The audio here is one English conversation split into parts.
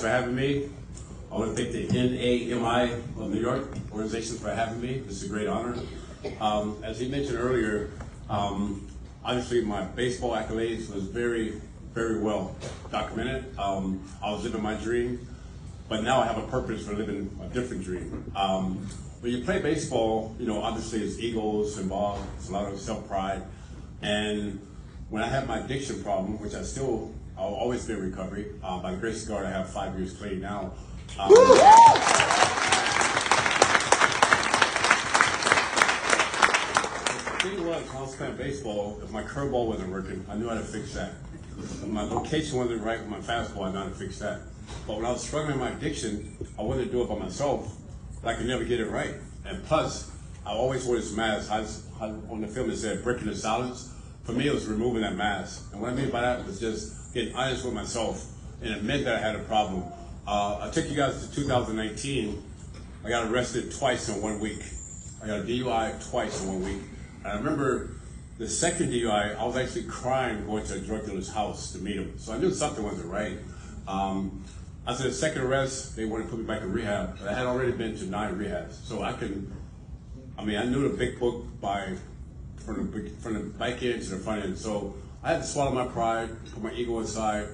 For having me. I want to thank the NAMI of New York organization for having me. This is a great honor. As he mentioned earlier, obviously my baseball accolades was very, very well documented. I was living my dream, but now I have a purpose for living a different dream. When you play baseball, you know, obviously it's egos involved, it's a lot of self-pride. And when I had my addiction problem, which I'll always be in recovery. By the grace of God, I have 5 years clean now. The thing was, when I was playing baseball, if my curveball wasn't working, I knew how to fix that. If my location wasn't right with my fastball, I knew how to fix that. But when I was struggling with my addiction, I wanted to do it by myself, but I could never get it right. And plus, I always wore this mask. On the film it said, breaking the silence. For me, it was removing that mask. And what I mean by that was just getting honest with myself and admit that I had a problem. I took you guys to 2019. I got arrested twice in 1 week. I got a DUI twice in 1 week. And I remember the second DUI, I was actually crying going to a drug dealer's house to meet him. So I knew something wasn't right. After the second arrest, they wanted to put me back in rehab, but I had already been to 9 rehabs. So I knew the big book from the back end to the front end. So I had to swallow my pride, put my ego aside,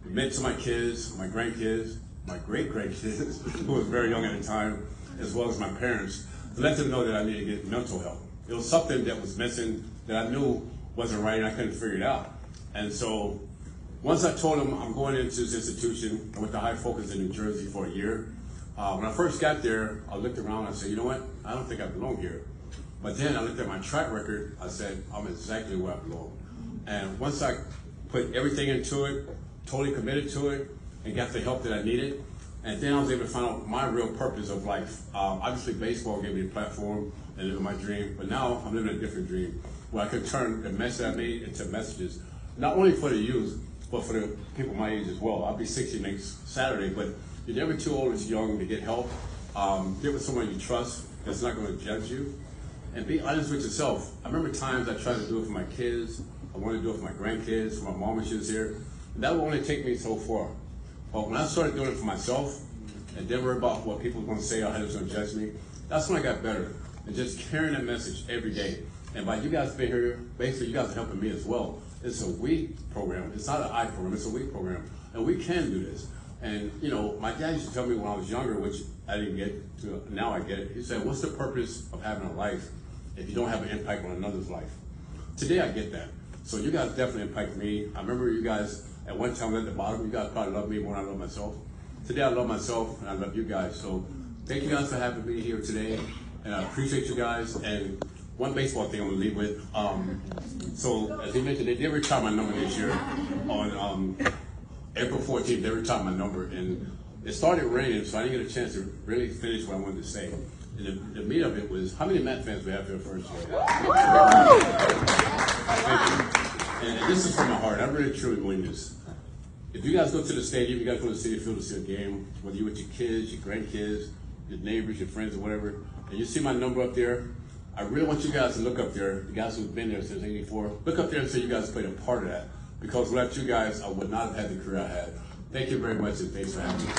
admit to my kids, my grandkids, my great-grandkids, who was very young at the time, as well as my parents, to let them know that I needed to get mental help. It was something that was missing that I knew wasn't right and I couldn't figure it out. And so once I told them I'm going into this institution, I went to High Focus in New Jersey for a year. When I first got there, I looked around and I said, you know what, I don't think I belong here. But then I looked at my track record, I said, I'm exactly where I belong. And once I put everything into it, totally committed to it, and got the help that I needed, and then I was able to find out my real purpose of life. Obviously baseball gave me a platform and living my dream, but now I'm living a different dream, where I could turn the message I made into messages, not only for the youth, but for the people my age as well. I'll be 60 next Saturday, but you're never too old or too young to get help. Get with someone you trust that's not going to judge you, and be honest with yourself. I remember times I tried to do it for my kids, I wanted to do it for my grandkids, for my mom when she was here. That would only take me so far. But when I started doing it for myself, and didn't worry about what people were going to say or how they was going to judge me, that's when I got better. And just carrying that message every day. And by you guys being here, basically you guys are helping me as well. It's a we program. It's not an I program, it's a we program. And we can do this. And you know, my dad used to tell me when I was younger, which I didn't get to, now I get it. He said, what's the purpose of having a life if you don't have an impact on another's life? Today I get that. So you guys definitely impact me. I remember you guys at one time at the bottom, you guys probably love me more than I love myself. Today I love myself and I love you guys. So thank you guys for having me here today. And I appreciate you guys. And one baseball thing I'm gonna leave with. So as he mentioned, they did retire my number this year. On April 14th, they retired my number. And it started raining, so I didn't get a chance to really finish what I wanted to say. And the meat of it was, how many Met fans we have here first? Thank you. And this is from my heart. I really truly mean this. If you guys go to the stadium, you guys go to the City Field to see a game, whether you're with your kids, your grandkids, your neighbors, your friends, or whatever, and you see my number up there, I really want you guys to look up there, the guys who've been there since '84, look up there and say you guys played a part of that. Because without you guys, I would not have had the career I had. Thank you very much, and thanks for having me.